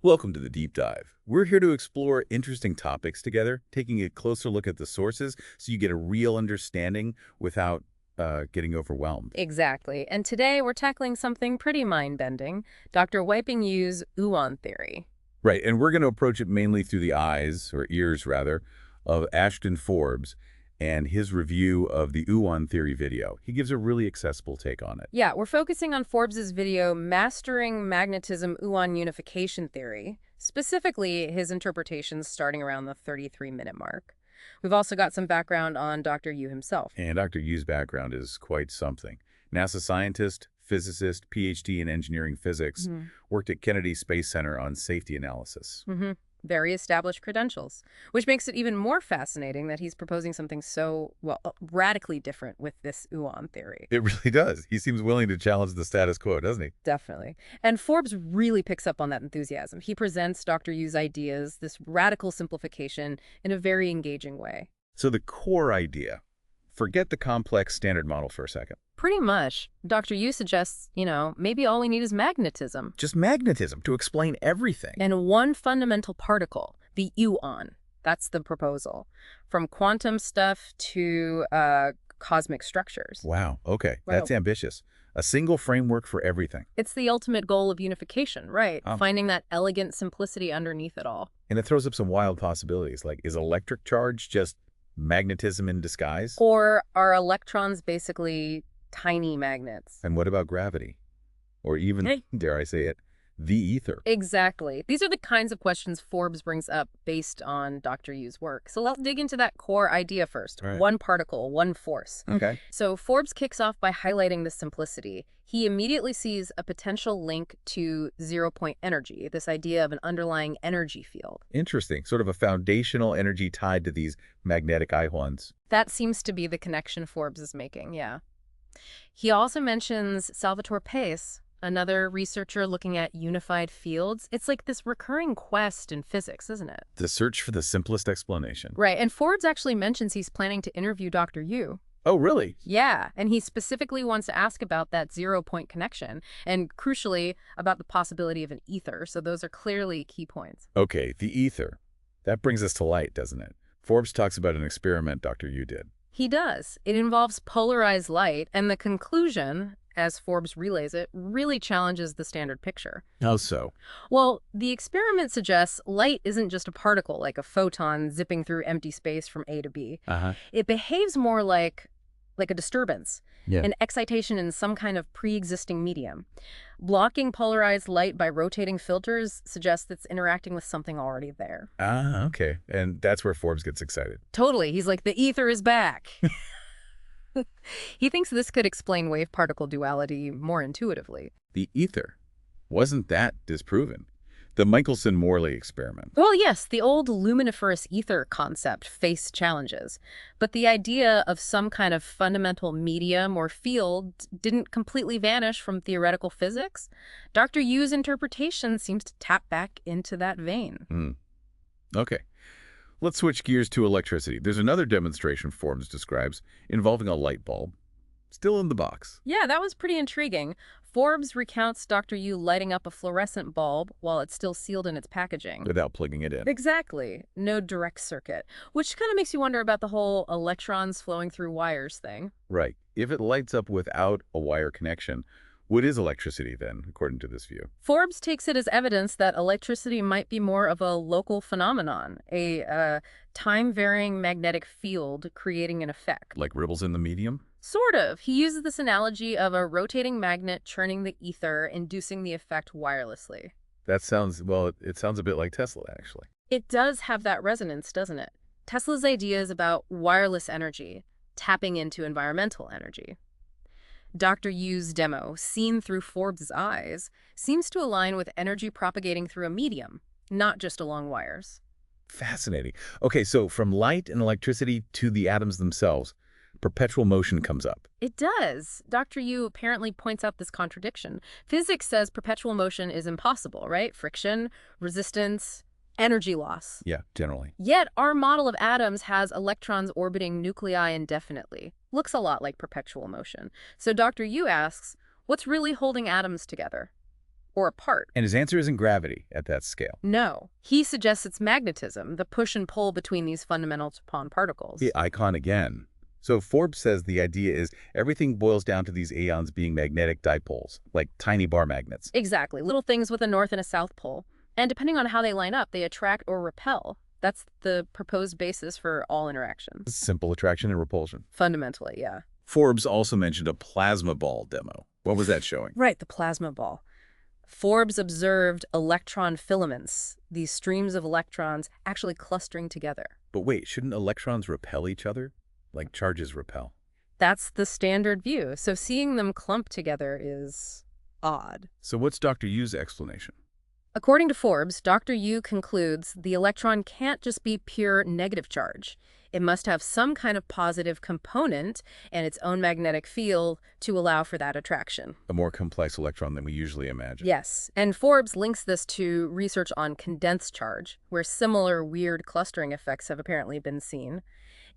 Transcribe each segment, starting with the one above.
Welcome to the Deep Dive. We're here to explore interesting topics together, taking a closer look at the sources so you get a real understanding without getting overwhelmed. Exactly. And today we're tackling something pretty mind-bending, Dr. Weiping Yu's Uon theory. Right, and we're going to approach it mainly through the eyes, or ears rather, of Ashton Forbes and his review of the Uon theory video. He gives a really accessible take on it. Yeah, we're focusing on Forbes's video, Mastering Magnetism Uon Unification Theory, specifically his interpretations starting around the 33-minute mark. We've also got some background on Dr. Yu himself. And Dr. Yu's background is quite something. NASA scientist, physicist, PhD in engineering physics, worked at Kennedy Space Center on safety analysis. Very established credentials, which makes it even more fascinating that he's proposing something so, well, radically different with this Uon theory. It really does. He seems willing to challenge the status quo, doesn't he? Definitely. And Forbes really picks up on that enthusiasm. He presents Dr. Yu's ideas, this radical simplification, in a very engaging way. So the core idea, forget the complex standard model for a second. Pretty much. Dr. Yu suggests, maybe all we need is magnetism. Just magnetism to explain everything. And one fundamental particle, the Uon. That's the proposal. From quantum stuff to cosmic structures. Wow, okay, that's ambitious. A single framework for everything. It's the ultimate goal of unification, right? Finding that elegant simplicity underneath it all. And it throws up some wild possibilities, like is electric charge just magnetism in disguise? Or are electrons basically tiny magnets? And what about gravity? Or even, dare I say it, the ether? Exactly. These are the kinds of questions Forbes brings up based on Dr. Yu's work. So let's dig into that core idea first. Right. One particle, one force. Okay. So Forbes kicks off by highlighting the simplicity. He immediately sees a potential link to zero-point energy, this idea of an underlying energy field. Interesting. Sort of a foundational energy tied to these magnetic ions. That seems to be the connection Forbes is making, yeah. He also mentions Salvatore Pais, another researcher looking at unified fields. It's like this recurring quest in physics, isn't it? The search for the simplest explanation. Right, and Forbes actually mentions he's planning to interview Dr. Yu. Oh, really? Yeah, and he specifically wants to ask about that zero-point connection, and crucially, about the possibility of an ether. So those are clearly key points. Okay, the ether. That brings us to light, doesn't it? Forbes talks about an experiment Dr. Yu did. He does. It involves polarized light, and the conclusion, as Forbes relays it, really challenges the standard picture. How so? Well, the experiment suggests light isn't just a particle, like a photon zipping through empty space from A to B. It behaves more like a disturbance, an excitation in some kind of pre-existing medium. Blocking polarized light by rotating filters suggests it's interacting with something already there. Ah, okay. And that's where Forbes gets excited. Totally. He's like, the ether is back. He thinks this could explain wave-particle duality more intuitively. The ether. Wasn't that disproven? The Michelson-Morley experiment. Well, yes, the old luminiferous ether concept faced challenges, but the idea of some kind of fundamental medium or field didn't completely vanish from theoretical physics. Dr. Yu's interpretation seems to tap back into that vein. Okay. Let's switch gears to electricity. There's another demonstration Forbes describes involving a light bulb. Still in the box. Yeah, that was pretty intriguing. Forbes recounts Dr. Yu lighting up a fluorescent bulb while it's still sealed in its packaging. Without plugging it in. Exactly. No direct circuit. Which kind of makes you wonder about the whole electrons flowing through wires thing. Right. If it lights up without a wire connection, what is electricity then, according to this view? Forbes takes it as evidence that electricity might be more of a local phenomenon, a time-varying magnetic field creating an effect. Like ripples in the medium? Sort of. He uses this analogy of a rotating magnet churning the ether, inducing the effect wirelessly. That sounds, well, it sounds a bit like Tesla, actually. It does have that resonance, doesn't it? Tesla's idea is about wireless energy, tapping into environmental energy. Dr. Yu's demo, seen through Forbes' eyes, seems to align with energy propagating through a medium, not just along wires. Fascinating. Okay, so from light and electricity to the atoms themselves, perpetual motion comes up. It does. Dr. Yu apparently points out this contradiction. Physics says perpetual motion is impossible, right? Friction, resistance, energy loss. Yeah, generally. Yet our model of atoms has electrons orbiting nuclei indefinitely. Looks a lot like perpetual motion. So Dr. Yu asks, what's really holding atoms together? or apart. And his answer isn't gravity at that scale. No. He suggests it's magnetism, the push and pull between these fundamental particles. The icon again. So Forbes says the idea is everything boils down to these aeons being magnetic dipoles, like tiny bar magnets. Exactly. Little things with a north and a south pole. And depending on how they line up, they attract or repel. That's the proposed basis for all interactions. Simple attraction and repulsion. Fundamentally, yeah. Forbes also mentioned a plasma ball demo. What was that showing? Right, the plasma ball. Forbes observed electron filaments, these streams of electrons actually clustering together. But wait, shouldn't electrons repel each other? Like charges repel. That's the standard view, so seeing them clump together is odd. So what's Dr. Yu's explanation? According to Forbes, Dr. Yu concludes the electron can't just be pure negative charge. It must have some kind of positive component and its own magnetic field to allow for that attraction. A more complex electron than we usually imagine. Yes, and Forbes links this to research on condensed charge, where similar weird clustering effects have apparently been seen.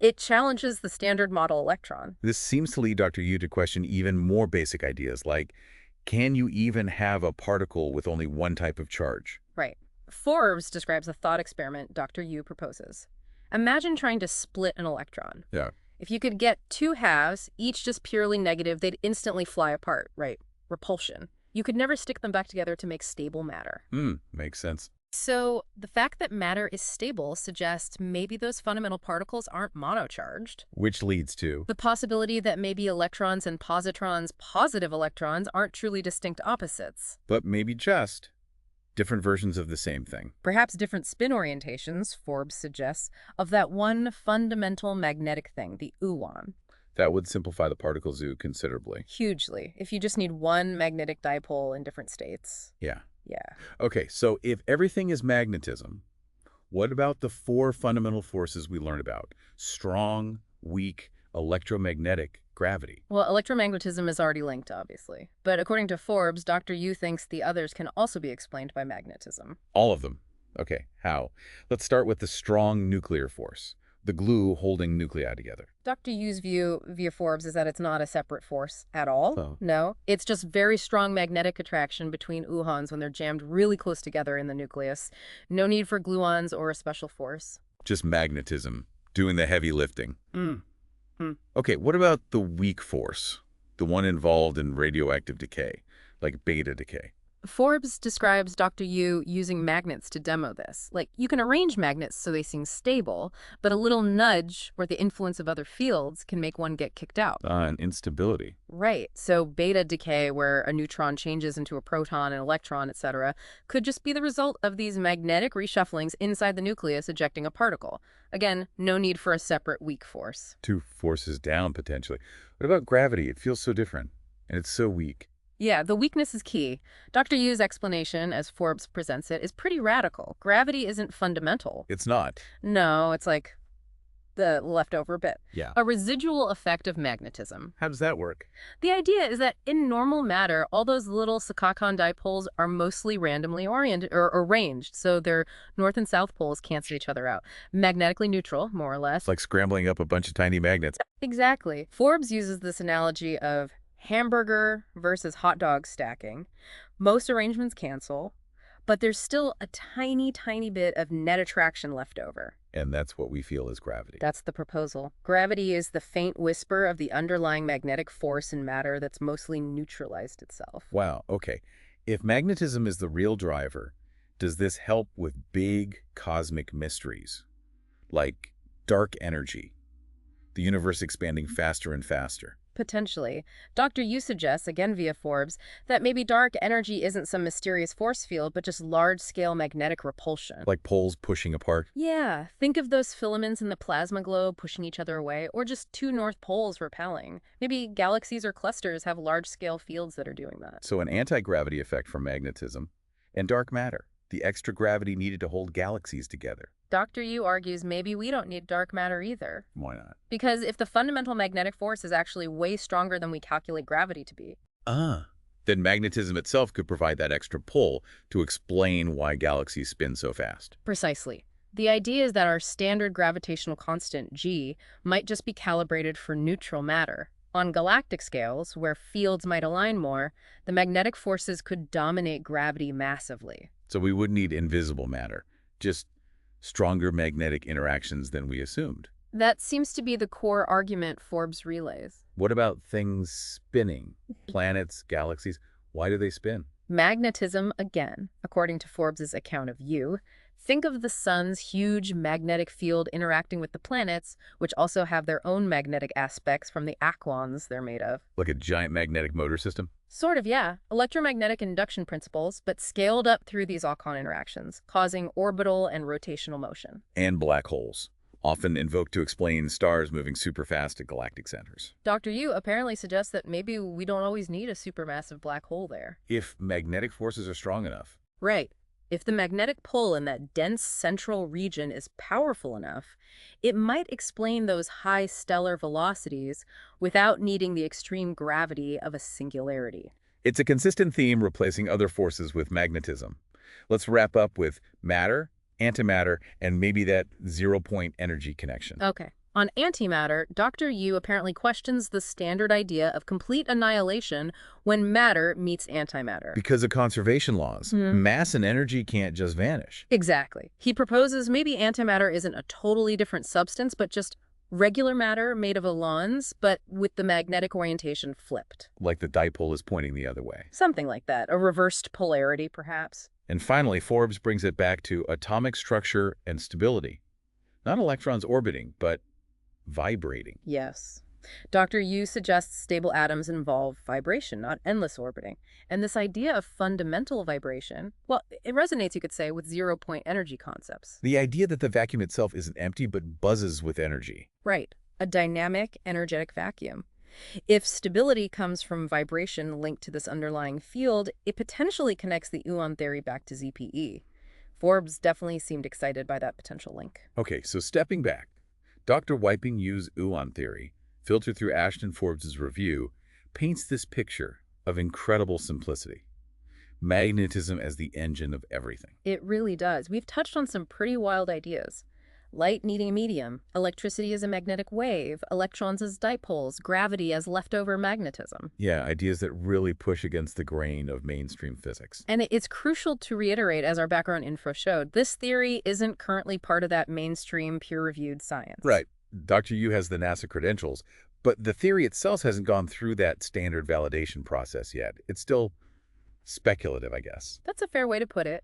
It challenges the standard model electron. This seems to lead Dr. Yu to question even more basic ideas, like, can you even have a particle with only one type of charge? Right. Forbes describes a thought experiment Dr. Yu proposes. Imagine trying to split an electron. Yeah. If you could get two halves, each just purely negative, they'd instantly fly apart, right? Repulsion. You could never stick them back together to make stable matter. Makes sense. So the fact that matter is stable suggests maybe those fundamental particles aren't monocharged. Which leads to The possibility that maybe electrons and positrons, positive electrons, aren't truly distinct opposites. but maybe just different versions of the same thing. Perhaps different spin orientations, Forbes suggests, of that one fundamental magnetic thing, the Uon. That would simplify the particle zoo considerably. Hugely, if you just need one magnetic dipole in different states. Yeah. Yeah. Okay, so if everything is magnetism, what about the four fundamental forces we learned about? Strong, weak, electromagnetic, gravity. Well, electromagnetism is already linked, obviously. But according to Forbes, Dr. Yu thinks the others can also be explained by magnetism. All of them. Okay, how? Let's start with the strong nuclear force, the glue holding nuclei together. Dr. Yu's view via Forbes is that it's not a separate force at all. Oh. No, it's just very strong magnetic attraction between Uhans when they're jammed really close together in the nucleus. No need for gluons or a special force. Just magnetism, doing the heavy lifting. Okay, what about the weak force? The one involved in radioactive decay, like beta decay. Forbes describes Dr. Yu using magnets to demo this. Like, you can arrange magnets so they seem stable, but a little nudge or the influence of other fields can make one get kicked out. And instability. Right. So beta decay, where a neutron changes into a proton, an electron, etc., could just be the result of these magnetic reshufflings inside the nucleus ejecting a particle. Again, no need for a separate weak force. Two forces down, potentially. What about gravity? It feels so different, and it's so weak. Yeah, the weakness is key. Dr. Yu's explanation, as Forbes presents it, is pretty radical. Gravity isn't fundamental. It's not. No, it's like the leftover bit. Yeah. A residual effect of magnetism. How does that work? The idea is that in normal matter, all those little Sakakon dipoles are mostly randomly oriented or arranged, so their north and south poles cancel each other out. Magnetically neutral, more or less. It's like scrambling up a bunch of tiny magnets. Exactly. Forbes uses this analogy of hamburger versus hot dog stacking. Most arrangements cancel, but there's still a tiny, tiny bit of net attraction left over. And that's what we feel is gravity. That's the proposal. Gravity is the faint whisper of the underlying magnetic force in matter that's mostly neutralized itself. Wow, okay. If magnetism is the real driver, does this help with big cosmic mysteries? Like dark energy, the universe expanding faster and faster? Potentially. Dr. Yu suggests, again via Forbes, that maybe dark energy isn't some mysterious force field, but just large-scale magnetic repulsion. Like poles pushing apart? Yeah. Think of those filaments in the plasma globe pushing each other away, or just two north poles repelling. Maybe galaxies or clusters have large-scale fields that are doing that. So an anti-gravity effect from magnetism and dark matter, the extra gravity needed to hold galaxies together. Dr. Yu argues maybe we don't need dark matter either. Why not? Because if the fundamental magnetic force is actually way stronger than we calculate gravity to be. Then magnetism itself could provide that extra pull to explain why galaxies spin so fast. Precisely. The idea is that our standard gravitational constant, g, might just be calibrated for neutral matter. On galactic scales, where fields might align more, the magnetic forces could dominate gravity massively. So we would need invisible matter, just stronger magnetic interactions than we assumed. That seems to be the core argument Forbes relays. What about things spinning? Planets, galaxies, why do they spin? Magnetism, again, according to Forbes's account of Yu. Think of the sun's huge magnetic field interacting with the planets, which also have their own magnetic aspects from the aquons they're made of. Like a giant magnetic motor system? Sort of, yeah. Electromagnetic induction principles, but scaled up through these aquon interactions, causing orbital and rotational motion. And black holes, often invoked to explain stars moving super fast at galactic centers. Dr. Yu apparently suggests that maybe we don't always need a supermassive black hole there. If magnetic forces are strong enough. Right. If the magnetic pull in that dense central region is powerful enough, it might explain those high stellar velocities without needing the extreme gravity of a singularity. It's a consistent theme replacing other forces with magnetism. Let's wrap up with matter, antimatter, and maybe that zero-point energy connection. Okay. On antimatter, Dr. Yu apparently questions the standard idea of complete annihilation when matter meets antimatter. Because of conservation laws, mass and energy can't just vanish. Exactly. He proposes maybe antimatter isn't a totally different substance, but just regular matter made of ions, but with the magnetic orientation flipped. Like the dipole is pointing the other way. Something like that. A reversed polarity, perhaps. And finally, Forbes brings it back to atomic structure and stability. Not electrons orbiting, but vibrating. Yes. Dr. Yu suggests stable atoms involve vibration, not endless orbiting. And this idea of fundamental vibration, well, it resonates, you could say, with zero-point energy concepts. The idea that the vacuum itself isn't empty but buzzes with energy. Right. A dynamic, energetic vacuum. If stability comes from vibration linked to this underlying field, it potentially connects the Uon theory back to ZPE. Forbes definitely seemed excited by that potential link. Okay, so stepping back, Dr. Weiping Yu's Uon theory, filtered through Ashton Forbes' review, paints this picture of incredible simplicity. Magnetism as the engine of everything. It really does. We've touched on some pretty wild ideas. Light needing a medium, electricity as a magnetic wave, electrons as dipoles, gravity as leftover magnetism. Yeah, ideas that really push against the grain of mainstream physics. And it's crucial to reiterate, as our background info showed, this theory isn't currently part of that mainstream peer-reviewed science. Right. Dr. Yu has the NASA credentials, but the theory itself hasn't gone through that standard validation process yet. It's still speculative, I guess. That's a fair way to put it.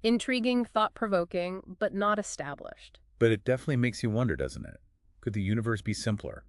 Intriguing, thought-provoking, but not established. But it definitely makes you wonder, doesn't it? Could the universe be simpler?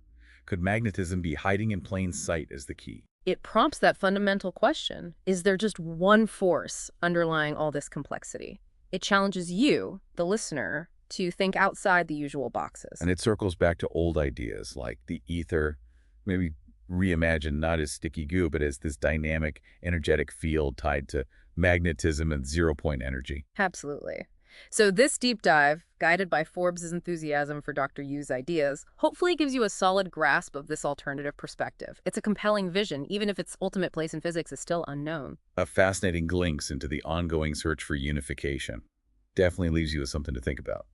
Could magnetism be hiding in plain sight as the key? It prompts that fundamental question. Is there just one force underlying all this complexity? It challenges you, the listener, to think outside the usual boxes. And it circles back to old ideas like the ether, maybe reimagined not as sticky goo, but as this dynamic, energetic field tied to magnetism and zero-point energy. Absolutely. So this deep dive, guided by Forbes' enthusiasm for Dr. Yu's ideas, hopefully gives you a solid grasp of this alternative perspective. It's a compelling vision, even if its ultimate place in physics is still unknown. A fascinating glimpse into the ongoing search for unification. Definitely leaves you with something to think about.